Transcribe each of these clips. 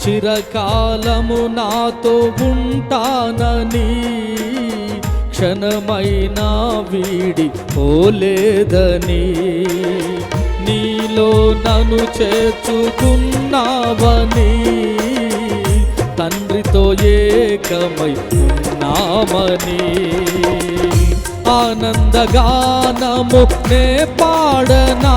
చిరకాలము నాతో ఉంటానని క్షణమైనా వీడి పోలేదని నీలో నన్ను చేర్చుకున్నావని తండ్రితో ఏకమై ఉన్నామని ఆనందగానము నే పాడనా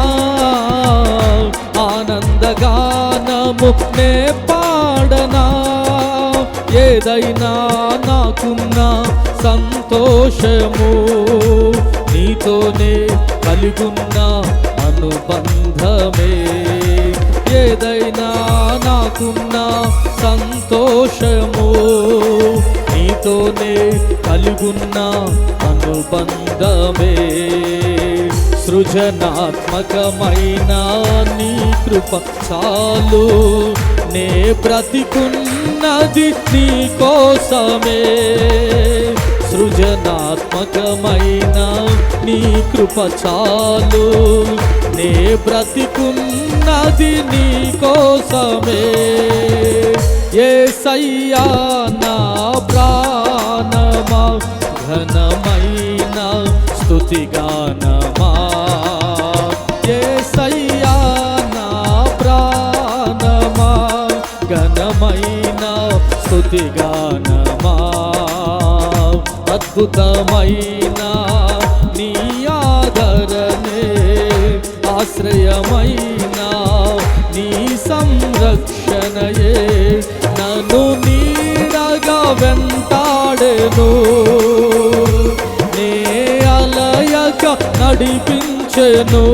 ఆనందగానము నే పాడనా ఏదైనా నాకున్న సంతోషము నీతోనే కలిగున్న అనుబంధమే ఏదైనా నాకున్న సంతోషము నీతోనే కలిగున్న అనుబంధమే సృజనాత్మకమైన నీ కృప చాలు నే బ్రతికున్నది నీ కోసమే సృజనాత్మకమైన నీ కృప చాలు నే బ్రతికున్నది నీ కోసమే యేసయ్యా నా ప్రాణమా ఘనమైన స్తుతిగానమా యేసయ్యా నా ప్రాణమా ఘనమైన స్తుతిగానమా అద్భుతమైన నీ ఆదరణే ఆశ్రయమైన నీ సంరక్షణయే నన్ను నీడగా వెంటాడెను నే అలయక నడిపించెను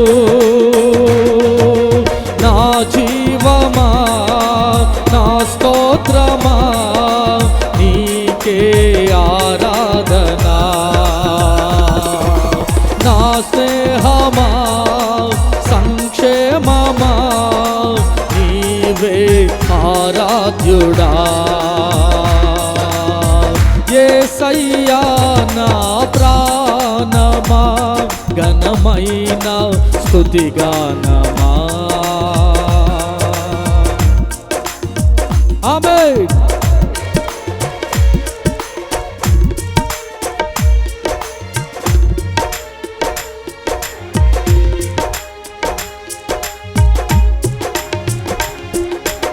నా జీవమా నా స్తోత్రమా నీకే ఆరాధనా నా స్నేహమా సంక్షేమమా నీవే ఆరాధ్యుడా యేసయ్యా నా ప్రాణమా ఘనమైన స్తుతిగానమా ఆమేన్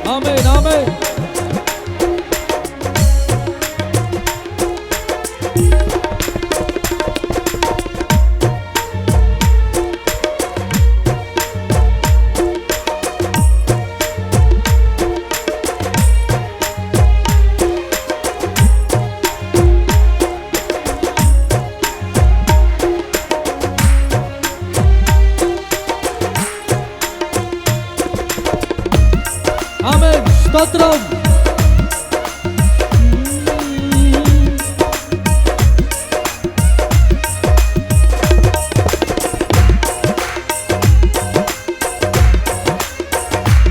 ఆమేన్ ఆమేన్ ఆమేన్ స్తోత్రం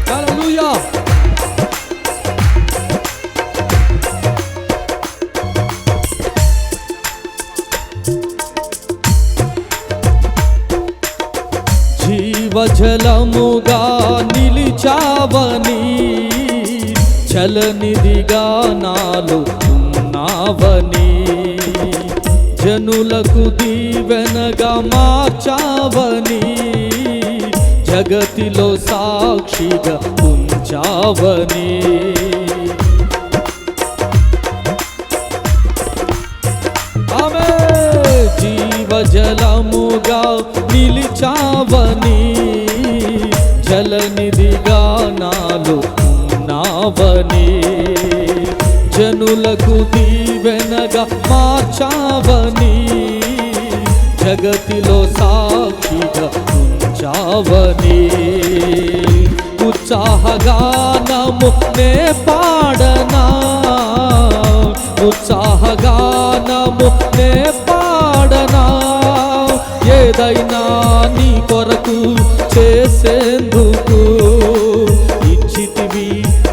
హల్లెలూయా జీవజలముగా నిలిచావని చలనిదిగా నాలో ఉన్నావని జనులకు దీవెనగా మార్చావని జగతిలో సాక్షిగా ఉంచావని ఆమె జీవజలముగా నిలిచావని జలనిధిగా నాలో ఉన్నావని జనులకు దీవెనగా మార్చావని జగతిలో సాక్షిగా ఉంచావని ఉత్సాహగానము నే పాడనా ఉత్సాహగానము నే పాడనా ఏదైనా నీ కొరకు చేసేందుకు ఇచ్చితివి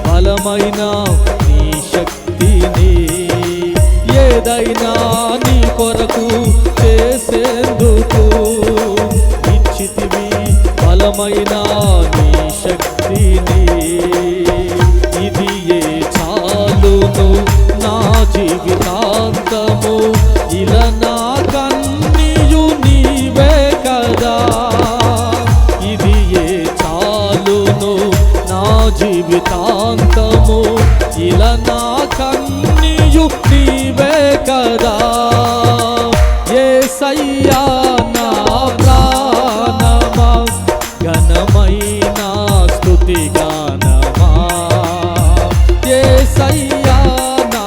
బలమైన నీ శక్తిని ఏదైనా నీ కొరకు చేసేందుకు ఇచ్చితివి బలమైన నీ శక్తిని ఇది జీవితాంతము ఇలా నా కన్నీయు నీవే కదా యేసయ్యా నా ప్రాణమా ఘనమైన స్తుతి గానమా యేసయ్యా నా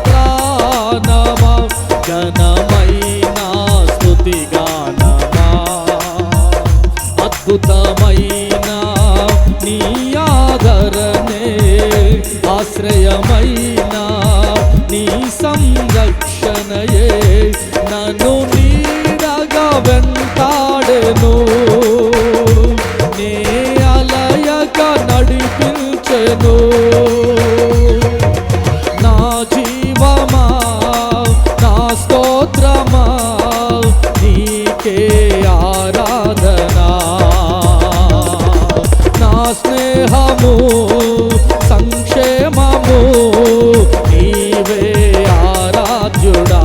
ప్రాణమా ఘనమైన స్తుతి గానమా అద్భుతమైన నీ ఆదరణే ఆశ్రయమైన నీ సంరక్షణయే నన్ను నీడగా వెంటాడెను నే అలయక నడిపించెను నా జీవమా నా స్తోత్రమా నీకే ఆరాధనా నా స్నేహము సంక్షేమము నీవే ఆరాధ్యుడా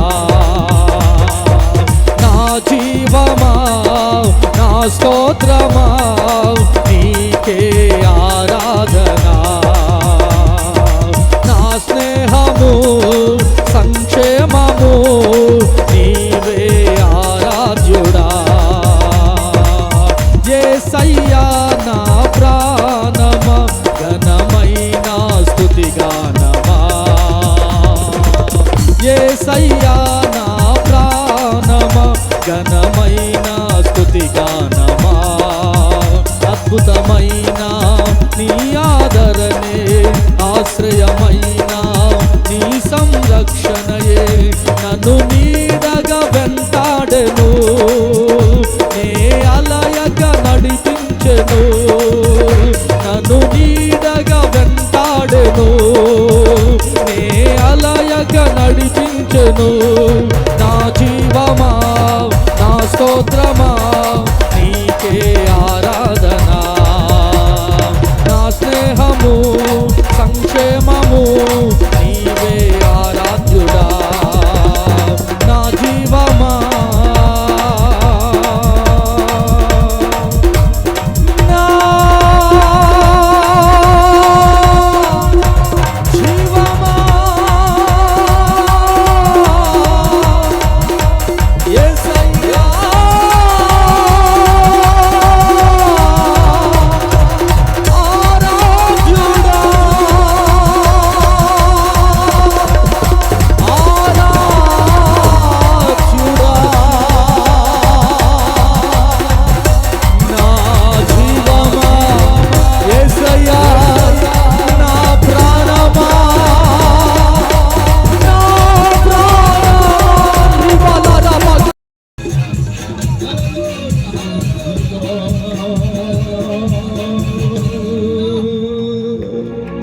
నా జీవమా నా స్తోత్రమా నీకే ఆరాధనా నా స్నేహము సంక్షేమము నీవే ఆరాధ్యుడా యేసయ్యా నా ప్రాణమా ఘనమైన స్తుతి గానమా యేసయ్యా నా ప్రాణమా ఘనమైన స్తుతి గానమా అద్భుతమైన నీ ఆదరణే ఆశ్రయమైన నీ సంరక్షణయే నన్ను నీడగా వెంటాడెను నే అలయక నడిపించెను నన్ను నీడగా వెంటాడెను నే అలయక నడిపించెను నా జీవమా నా స్తోత్రమా నీకే ఆరాధనా నా స్నేహము సంక్షేమము నీవే ఆరాధ్యుడా నా జీవమా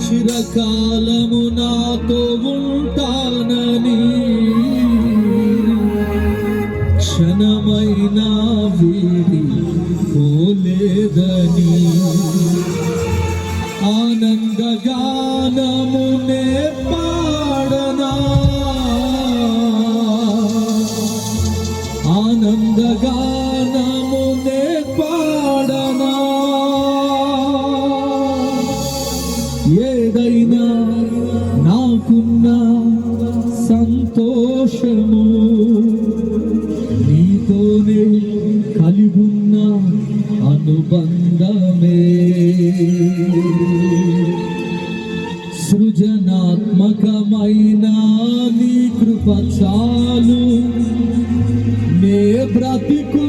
చిరకాలము నాతో ఉంటానని క్షణమైనా వీడి పోలేదని ఆనందగానమునే పాడనా ఆనందగానమునే పాడనా ఏదైనా నాకున్న సంతోషము నీతోనే కలిగున్న అనుబంధమే సృజనాత్మకమైన నీ కృప చాలు నే బ్రతికు